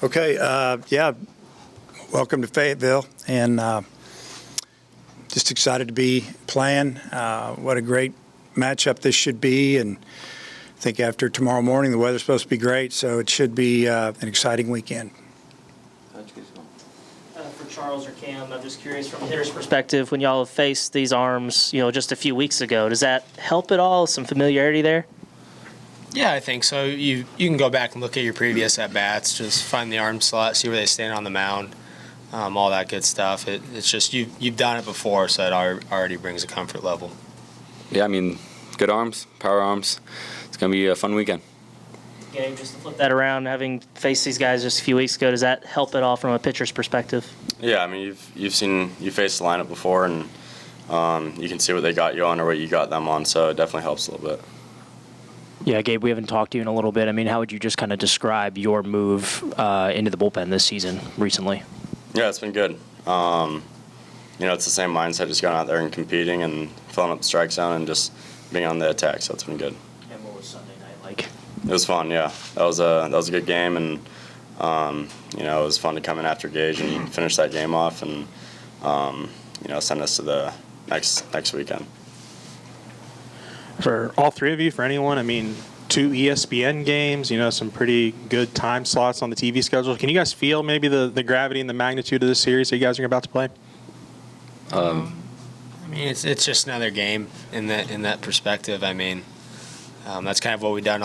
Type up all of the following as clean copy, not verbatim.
Okay, yeah, welcome to Fayetteville, and just excited to be playing. What a great matchup this should be, and I think after tomorrow morning the weather's supposed to be great, so it should be an exciting weekend. For Charles or Cam, I'm just curious from a hitter's perspective, when y'all have faced these arms, just a few weeks ago, does that help at all? Some familiarity there? Yeah, I think so. You can go back and look at your previous at-bats, just find the arm slot, see where they stand on the mound, all that good stuff. It's just you've done it before, so it already brings a comfort level. Yeah, I mean, good arms, power arms. It's going to be a fun weekend. Gabe, just to flip that around, having faced these guys just a few weeks ago, does that help at all from a pitcher's perspective? Yeah, I mean, you faced the lineup before, and you can see what they got you on or what you got them on, so it definitely helps a little bit. Yeah, Gabe, we haven't talked to you in a little bit. I mean, how would you just kind of describe your move into the bullpen this season recently? Yeah, it's been good. It's the same mindset, just going out there and competing and filling up the strike zone and just being on the attack, so it's been good. And what was Sunday night like? It was fun, yeah. That was a good game, and it was fun to come in after Gage and finish that game off and send us to the next weekend. For all three of you, for anyone, I mean, 2 ESPN games, some pretty good time slots on the TV schedule. Can you guys feel maybe the gravity and the magnitude of the series that you guys are about to play? I mean, it's just another game in that perspective. I mean, that's kind of what we've done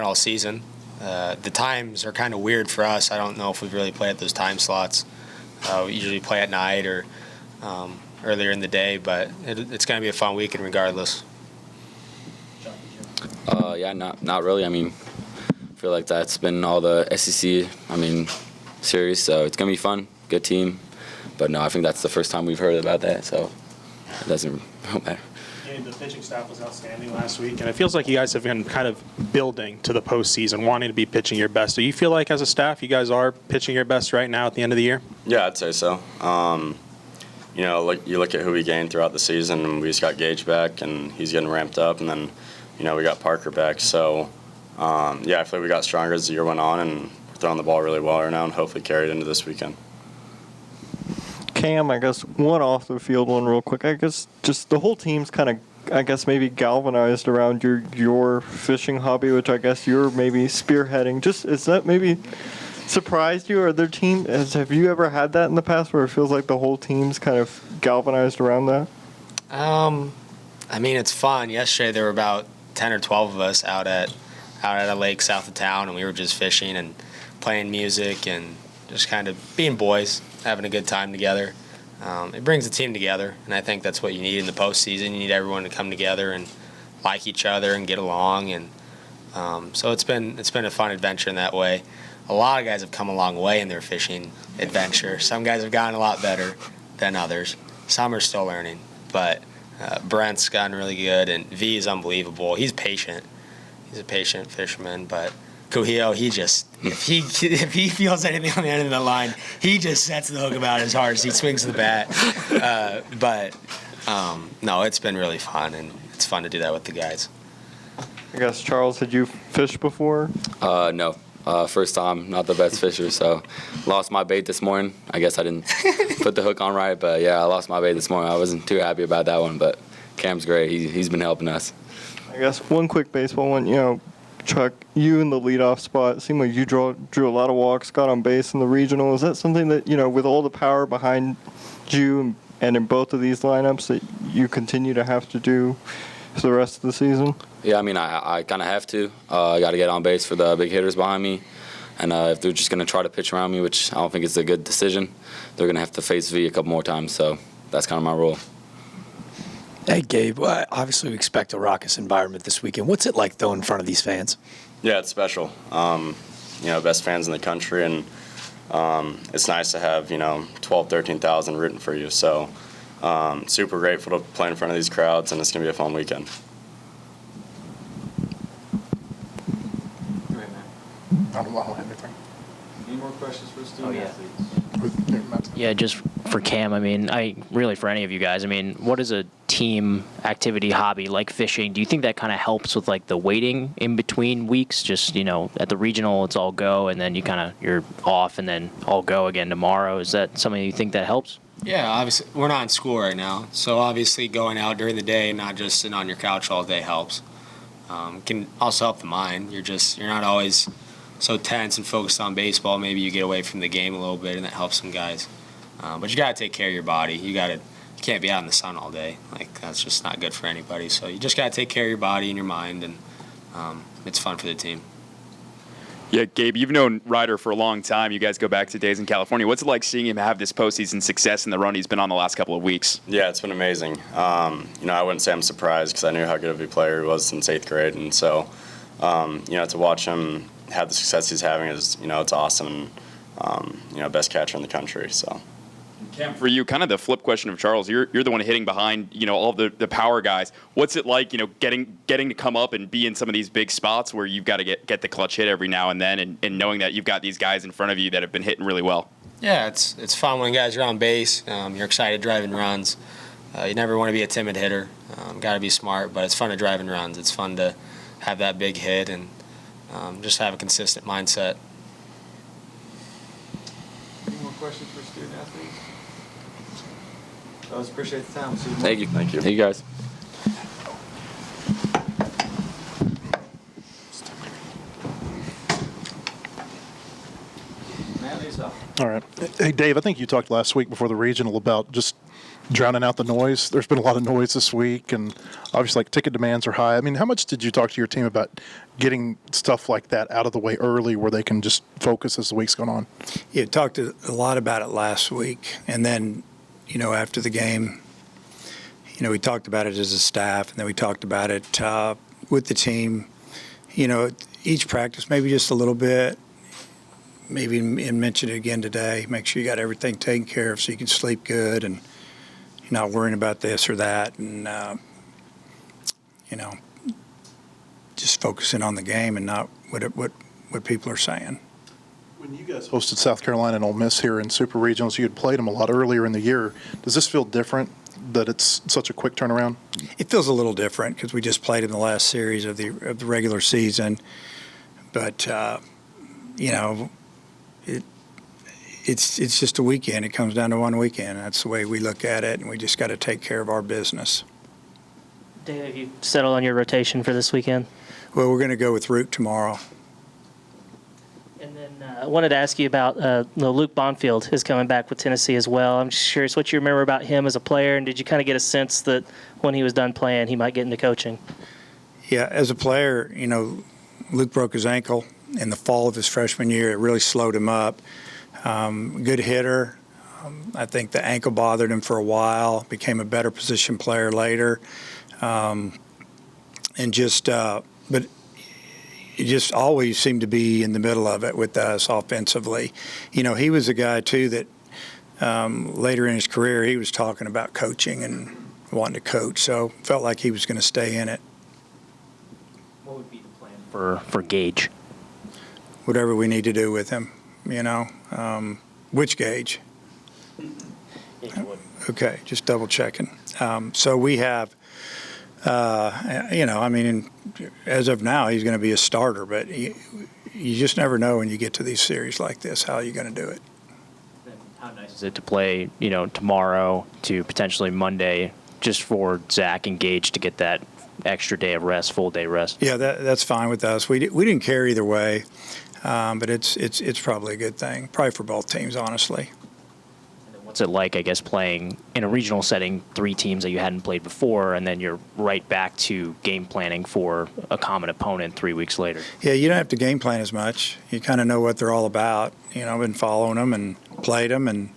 all season. The times are kind of weird for us. I don't know if we've really played at those time slots. We usually play at night or earlier in the day, but it's going to be a fun weekend regardless. Yeah, not really. I mean, I feel like that's been all the SEC, series, so it's going to be fun, good team. But no, I think that's the first time we've heard about that, so it doesn't matter. Yeah, the pitching staff was outstanding last week, and it feels like you guys have been kind of building to the postseason, wanting to be pitching your best. Do you feel like as a staff you guys are pitching your best right now at the end of the year? Yeah, I'd say so. You look at who we gained throughout the season, and we just got Gage back, and he's getting ramped up, and then we got Parker back. So, I feel like we got stronger as the year went on, and we're throwing the ball really well right now and hopefully carry it into this weekend. Cam, I guess one off the field one real quick. I guess just the whole team's kind of, maybe galvanized around your fishing hobby, which I guess you're maybe spearheading. Just, is that maybe surprised you, or have you ever had that in the past where it feels like the whole team's kind of galvanized around that? I mean, it's fun. Yesterday there were about 10 or 12 of us out at a lake south of town, and we were just fishing and playing music and just kind of being boys, having a good time together. It brings the team together, and I think that's what you need in the postseason. You need everyone to come together and like each other and get along, and so it's been a fun adventure in that way. A lot of guys have come a long way in their fishing adventure. Some guys have gotten a lot better than others. Some are still learning, but Brent's gotten really good, and V is unbelievable. He's patient. He's a patient fisherman, but Kuhio, if he feels anything on the end of the line, he just sets the hook about as hard as he swings the bat. No, it's been really fun, and it's fun to do that with the guys. I guess, Charles, had you fished before? No. First time, not the best fisher, so lost my bait this morning. I guess I didn't put the hook on right, but yeah, I lost my bait this morning. I wasn't too happy about that one, but Cam's great. He's been helping us. I guess one quick baseball one, Chuck, you in the leadoff spot, it seemed like you drew a lot of walks, got on base in the regional. Is that something that, with all the power behind you and in both of these lineups that you continue to have to do for the rest of the season? Yeah, I mean, I kind of have to. I got to get on base for the big hitters behind me. And if they're just going to try to pitch around me, which I don't think is a good decision, they're going to have to face V a couple more times. So that's kind of my role. Hey, Gabe, obviously we expect a raucous environment this weekend. What's it like, though, in front of these fans? Yeah, it's special. Best fans in the country, and it's nice to have, 12, 13,000 rooting for you. So super grateful to play in front of these crowds, and it's going to be a fun weekend. I don't know everything. Any more questions for Oh, student yeah. athletes? Yeah, just for Cam, I mean, really for any of you guys, I mean, what is a team activity hobby like fishing? Do you think that kind of helps with like the waiting in between weeks? Just, at the regional, it's all go, and then you're off, and then all go again tomorrow. Is that something you think that helps? Yeah, obviously we're not in school right now, so obviously going out during the day and not just sitting on your couch all day helps. Can also help the mind. You're not always so tense and focused on baseball. Maybe you get away from the game a little bit, and that helps some guys. But you got to take care of your body. You can't be out in the sun all day. Like, that's just not good for anybody. So you just got to take care of your body and your mind, and it's fun for the team. Yeah, Gabe, you've known Ryder for a long time. You guys go back to days in California. What's it like seeing him have this postseason success in the run he's been on the last couple of weeks? Yeah, it's been amazing. I wouldn't say I'm surprised because I knew how good of a player he was since 8th grade. And so, to watch him have the success he's having is, it's awesome. And, best catcher in the country, so. Cam, for you, kind of the flip question of Charles, you're the one hitting behind, all the power guys. What's it like, getting to come up and be in some of these big spots where you've got to get the clutch hit every now and then, and knowing that you've got these guys in front of you that have been hitting really well? Yeah, it's fun when guys are on base. You're excited driving runs. You never want to be a timid hitter. Got to be smart, but it's fun to drive in runs. It's fun to have that big hit and just have a consistent mindset. Any more questions for student athletes? Fellas, appreciate the time. See you tomorrow. Thank you. Thank you. Thank you, guys. Matt, leads off. All right. Hey, Dave, I think you talked last week before the regional about just drowning out the noise. There's been a lot of noise this week, and obviously, ticket demands are high. I mean, how much did you talk to your team about getting stuff like that out of the way early where they can just focus as the week's going on? Yeah, talked a lot about it last week, and then, after the game, we talked about it as a staff, and then we talked about it with the team. Each practice, maybe just a little bit, maybe and mention it again today. Make sure you got everything taken care of so you can sleep good and you're not worrying about this or that, and just focusing on the game and not what people are saying. When you guys hosted South Carolina and Ole Miss here in Super Regionals, you had played them a lot earlier in the year. Does this feel different that it's such a quick turnaround? It feels a little different because we just played in the last series of the regular season, but it's just a weekend. It comes down to one weekend. That's the way we look at it, and we just got to take care of our business. Dave, have you settled on your rotation for this weekend? Well, we're going to go with Root tomorrow. And then I wanted to ask you about Luke Bonfield is coming back with Tennessee as well. I'm just curious what you remember about him as a player, and did you kind of get a sense that when he was done playing, he might get into coaching? Yeah, as a player, Luke broke his ankle in the fall of his freshman year. It really slowed him up. Good hitter. I think the ankle bothered him for a while, became a better position player later. But he just always seemed to be in the middle of it with us offensively. He was a guy, too, that later in his career, he was talking about coaching and wanting to coach. So felt like he was going to stay in it. What would be the plan for Gage? Whatever we need to do with him, Which Gage? Okay, just double checking. So we have, as of now, he's going to be a starter, but you just never know when you get to these series like this, how you're going to do it. How nice is it to play, tomorrow to potentially Monday, just for Zach and Gage to get that extra day of rest, full day rest? Yeah, that's fine with us. We didn't care either way, but it's probably a good thing, probably for both teams, honestly. What's it like, I guess, playing in a regional setting, 3 teams that you hadn't played before, and then you're right back to game planning for a common opponent 3 weeks later? Yeah, you don't have to game plan as much. You kind of know what they're all about. I've been following them and played them and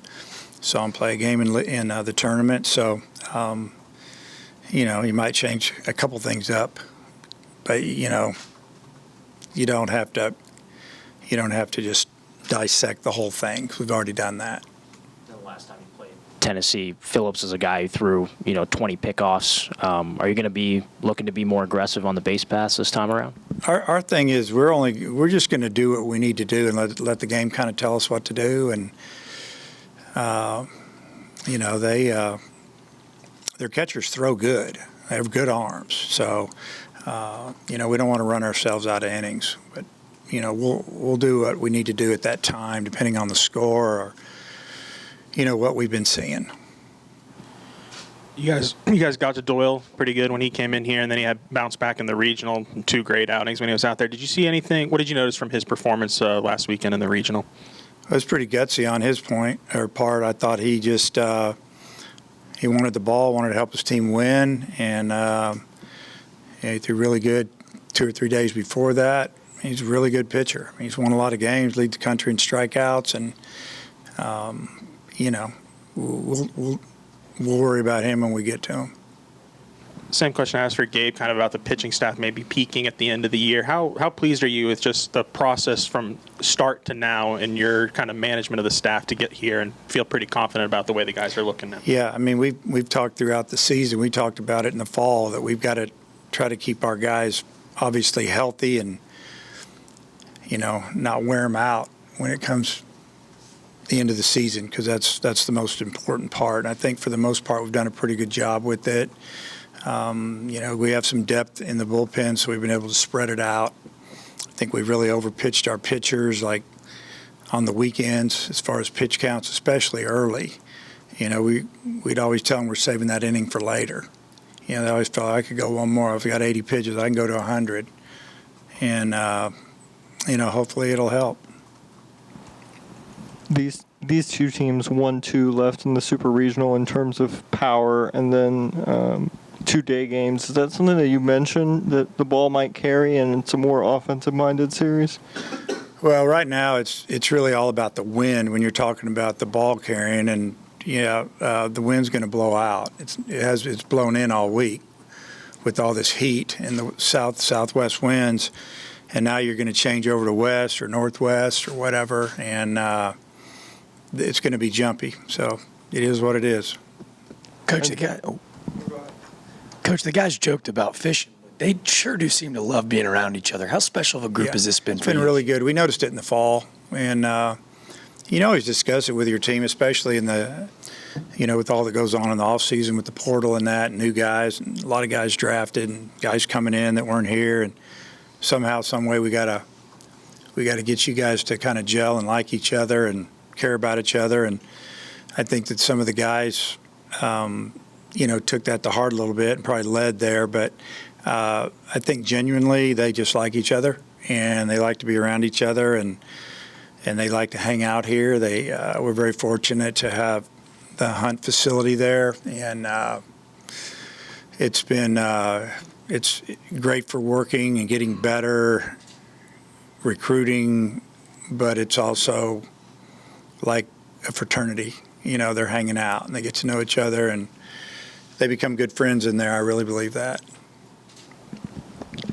saw them play a game in the tournament. So, you might change a couple things up, but you don't have to just dissect the whole thing, 'cause we've already done that. Tennessee, Phillips is a guy who threw, 20 pickoffs. Are you going to be looking to be more aggressive on the base pass this time around? our thing is we're just going to do what we need to do and let the game kind of tell us what to do. And you know, their catchers throw good. They have good arms. So you know, we don't want to run ourselves out of innings, but you know, we'll do what we need to do at that time, depending on the score or you know what we've been seeing. You guys got to Doyle pretty good when he came in here, and then he had bounced back in the regional. 2 great outings when he was out there. Did you see anything? What did you notice from his performance last weekend in the regional? It was pretty gutsy on his part. I thought he just he wanted the ball, wanted to help his team win, and he threw really good 2 or 3 days before that. He's a really good pitcher. He's won a lot of games, leads the country in strikeouts, and you know, we'll worry about him when we get to him. Same question I asked for Gabe, kind of about the pitching staff maybe peaking at the end of the year. How pleased are you with just the process from start to now and your kind of management of the staff to get here and feel pretty confident about the way the guys are looking now? Yeah, I mean, we've talked throughout the season. We talked about it in the fall that we've got to try to keep our guys obviously healthy and, you know, not wear them out when it comes the end of the season, because that's the most important part. And I think for the most part we've done a pretty good job with it. You know, we have some depth in the bullpen, so we've been able to spread it out. I think we've really overpitched our pitchers, like on the weekends as far as pitch counts, especially early. You know, we'd always tell them we're saving that inning for later. You know, they always felt I could go one more. If we got 80 pitches, I can go to 100. And, you know, hopefully it'll help. These 2 teams, 1-2 left in the Super Regional in terms of power, and then 2 day games. Is that something that you mentioned that the ball might carry, and it's a more offensive-minded series? Well, right now it's really all about the wind when you're talking about the ball carrying, and the wind's going to blow out. It's blown in all week with all this heat and the southwest winds, and now you're going to change over to west or northwest or whatever, and it's going to be jumpy. So it is what it is. Coach, the guys joked about fishing. They sure do seem to love being around each other. How special of a group has this been for you? It's been really good. We noticed it in the fall, and you always discuss it with your team, especially in the, you know, with all that goes on in the off season with the portal and that, and new guys, and a lot of guys drafted, and guys coming in that weren't here, and somehow, some way, we gotta get you guys to kind of gel and like each other and care about each other. And I think that some of the guys, you know, took that to heart a little bit and probably led there. But I think genuinely they just like each other, and they like to be around each other, and they like to hang out here. We're very fortunate to have the hunt facility there, and it's been it's great for working and getting better, recruiting, but it's also like a fraternity. You know, they're hanging out and they get to know each other, and they become good friends in there. I really believe that.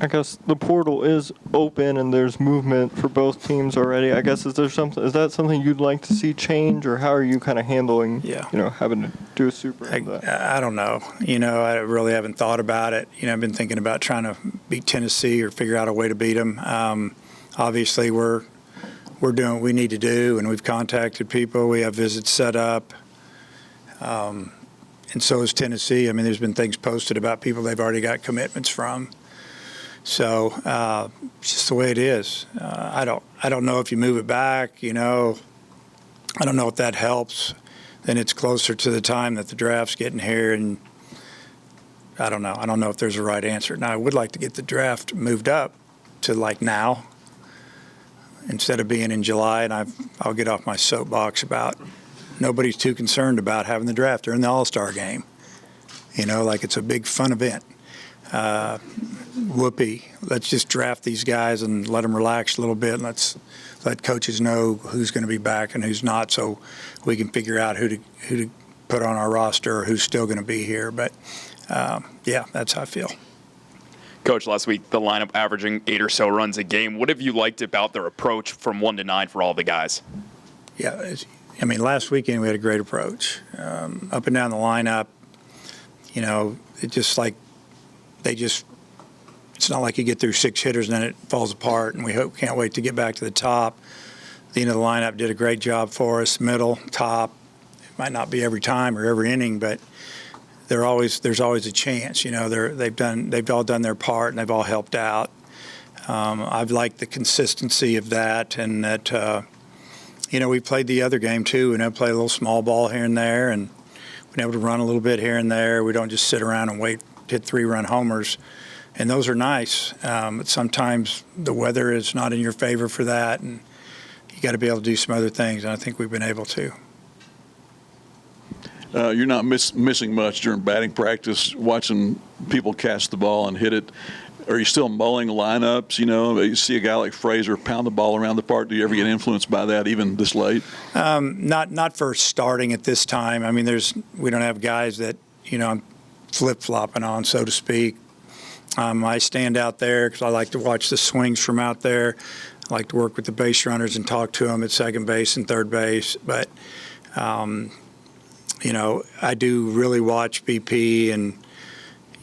I guess the portal is open and there's movement for both teams already. I guess is that something you'd like to see change, or how are you kind of handling, you know, having to do a super? I don't know. You know, I really haven't thought about it. You know, I've been thinking about trying to beat Tennessee or figure out a way to beat them. Obviously, we're doing what we need to do, and we've contacted people. We have visits set up. And so is Tennessee. I mean, there's been things posted about people they've already got commitments from. So it's just the way it is. I don't know if you move it back, you know. I don't know if that helps. Then it's closer to the time that the draft's getting here, and I don't know. I don't know if there's a right answer. Now, I would like to get the draft moved up to like now instead of being in July, and I'll get off my soapbox about nobody's too concerned about having the draft during the All-Star game. You know, like it's a big fun event. Whoopee, let's just draft these guys and let them relax a little bit, and let's let coaches know who's going to be back and who's not, so we can figure out who to put on our roster or who's still going to be here. But yeah, that's how I feel. Coach, last week the lineup averaging 8 or so runs a game. What have you liked about their approach from 1 to 9 for all the guys? Yeah, I mean, last weekend we had a great approach. Up and down the lineup, you know, it just like they just it's not like you get through 6 hitters and then it falls apart, and we can't wait to get back to the top. The end of the lineup did a great job for us, middle, top. It might not be every time or every inning, but there's always a chance. You know, they've all done their part and they've all helped out. I've liked the consistency of that, and that we played the other game too. We play a little small ball here and there, and been able to run a little bit here and there. We don't just sit around and wait to hit 3-run homers, and those are nice. But sometimes the weather is not in your favor for that, and you got to be able to do some other things, and I think we've been able to. You're not missing much during batting practice, watching people catch the ball and hit it. Are you still mulling lineups? You see a guy like Frazier pound the ball around the park. Do you ever get influenced by that, even this late? Not for starting at this time. I mean, we don't have guys that I'm flip-flopping on, so to speak. I stand out there because I like to watch the swings from out there. I like to work with the base runners and talk to them at second base and third base. But I do really watch BP, and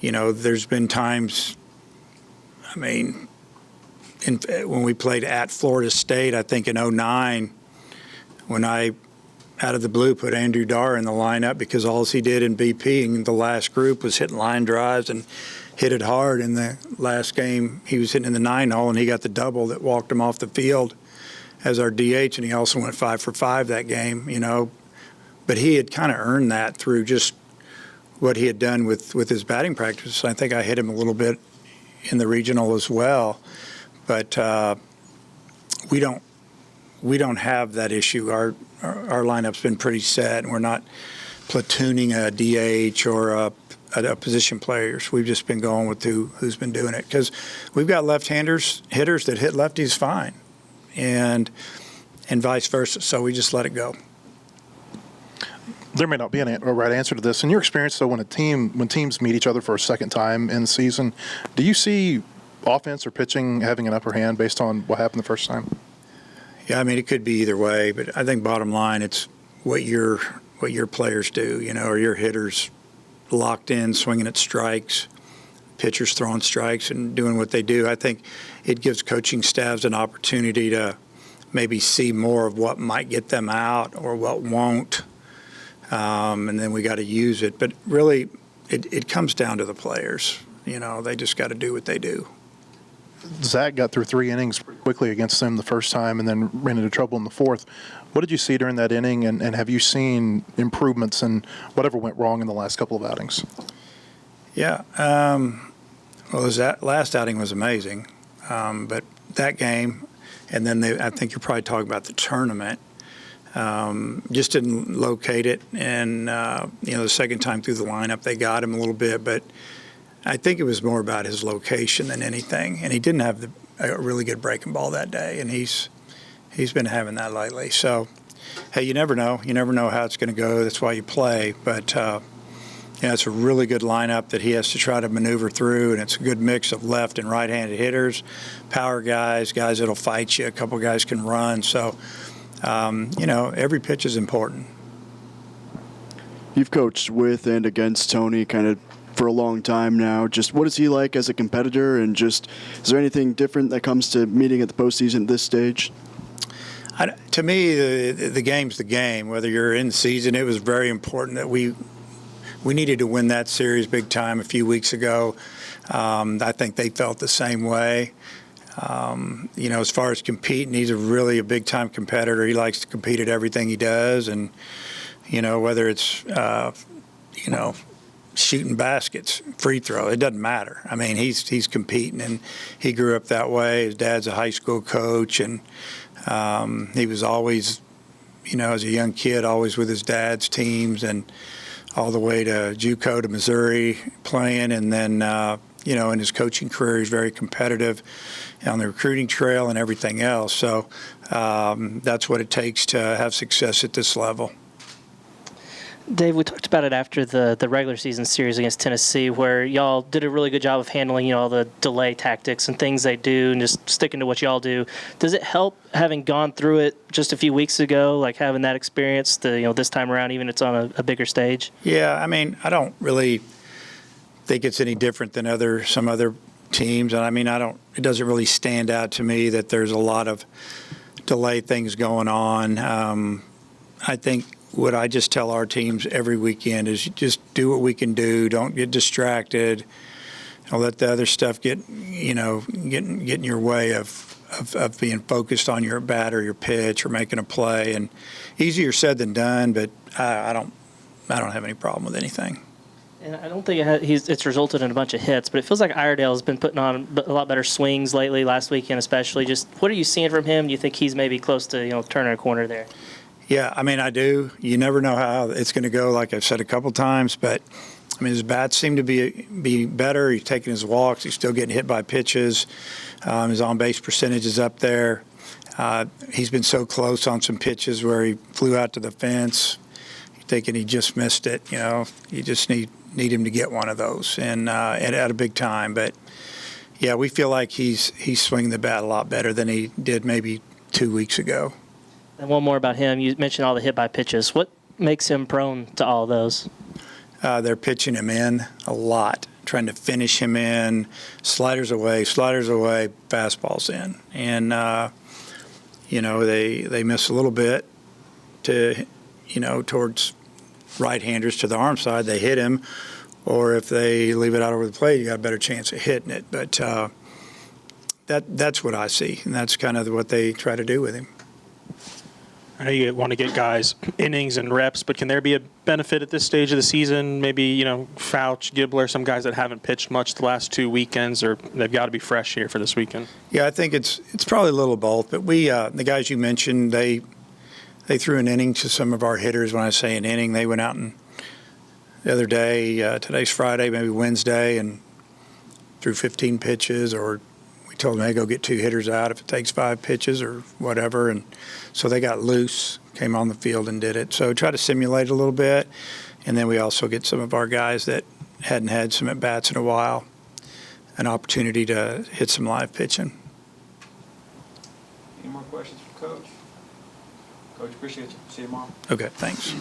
there's been times. I mean, when we played at Florida State, I think in 2009, when I, out of the blue, put Andrew Dar in the lineup because all he did in BP in the last group was hit line drives and hit it hard. In the last game, he was hitting in the 9-hole, and he got the double that walked him off the field as our DH, and he also went 5 for 5 that game, But he had kind of earned that through just what he had done with his batting practice. I think I hit him a little bit in the regional as well, but we don't have that issue. Our lineup's been pretty set, and we're not platooning a DH or a position players. We've just been going with who's been doing it, because we've got left-handers hitters that hit lefties fine, and vice versa. So we just let it go. There may not be a right answer to this. In your experience, though, when teams meet each other for a second time in the season, do you see offense or pitching having an upper hand based on what happened the first time? Yeah, I mean, it could be either way, but I think bottom line, it's what your players do. Are your hitters locked in, swinging at strikes, pitchers throwing strikes and doing what they do? I think it gives coaching staffs an opportunity to maybe see more of what might get them out or what won't. And then we got to use it. But really, it comes down to the players. They just got to do what they do. Zach got through 3 innings quickly against them the first time and then ran into trouble in the 4th. What did you see during that inning, and have you seen improvements in whatever went wrong in the last couple of outings? Yeah. Well, his last outing was amazing. But that game, and then I think you're probably talking about the tournament, just didn't locate it. And, the second time through the lineup, they got him a little bit. But I think it was more about his location than anything. And he didn't have a really good breaking ball that day. And he's been having that lately. So, hey, you never know. You never know how it's going to go. That's why you play. But, it's a really good lineup that he has to try to maneuver through. And it's a good mix of left and right-handed hitters, power guys that'll fight you. A couple guys can run. So, every pitch is important. You've coached with and against Tony kind of for a long time now. Just what is he like as a competitor, and just is there anything different that comes to meeting at the postseason at this stage? To me, the game's the game. Whether you're in season, it was very important that we needed to win that series big time a few weeks ago. I think they felt the same way. As far as competing, he's a big-time competitor. He likes to compete at everything he does. And, whether it's, shooting baskets, free throw, it doesn't matter. I mean, he's competing, and he grew up that way. His dad's a high school coach, and he was always, as a young kid, always with his dad's teams, and all the way to JUCO to Missouri playing. And then, in his coaching career, he's very competitive on the recruiting trail and everything else. So that's what it takes to have success at this level. Dave, we talked about it after the regular season series against Tennessee, where y'all did a really good job of handling, all the delay tactics and things they do and just sticking to what y'all do. Does it help having gone through it just a few weeks ago, like having that experience this time around, even it's on a bigger stage? Yeah, I mean, I don't really think it's any different than some other teams. And I mean, it doesn't really stand out to me that there's a lot of delay things going on. I think what I just tell our teams every weekend is just do what we can do. Don't get distracted. Don't let the other stuff get in your way of being focused on your bat or your pitch or making a play. And easier said than done, but I don't have any problem with anything. And I don't think it's resulted in a bunch of hits, but it feels like Iredale's been putting on a lot better swings lately, last weekend especially. Just what are you seeing from him? Do you think he's maybe close to turning a corner there? Yeah, I mean, I do. You never know how it's going to go, like I've said a couple times, but I mean, his bats seem to be better. He's taking his walks. He's still getting hit by pitches. His on-base percentage is up there. He's been so close on some pitches where he flew out to the fence, thinking he just missed it. You just need him to get one of those and at a big time. But yeah, we feel like he's swinging the bat a lot better than he did maybe 2 weeks ago. And one more about him. You mentioned all the hit by pitches. What makes him prone to all those? They're pitching him in a lot, trying to finish him in, sliders away, fastballs in. And, they miss a little bit to, towards right-handers to the arm side. They hit him, or if they leave it out over the plate, you got a better chance of hitting it. But that's what I see, and that's kind of what they try to do with him. I know you want to get guys innings and reps, but can there be a benefit at this stage of the season? Maybe, Fouch, Gibbler, some guys that haven't pitched much the last 2 weekends, or they've got to be fresh here for this weekend? Yeah, I think it's probably a little of both. But the guys you mentioned, they threw an inning to some of our hitters. When I say an inning, they went out and the other day, today's Friday, maybe Wednesday, and threw 15 pitches, or we told them, hey, go get 2 hitters out if it takes 5 pitches or whatever. And so they got loose, came on the field and did it. So try to simulate a little bit. And then we also get some of our guys that hadn't had some at-bats in a while, an opportunity to hit some live pitching. Any more questions for Coach? Coach, appreciate you. See you tomorrow. Okay, thanks.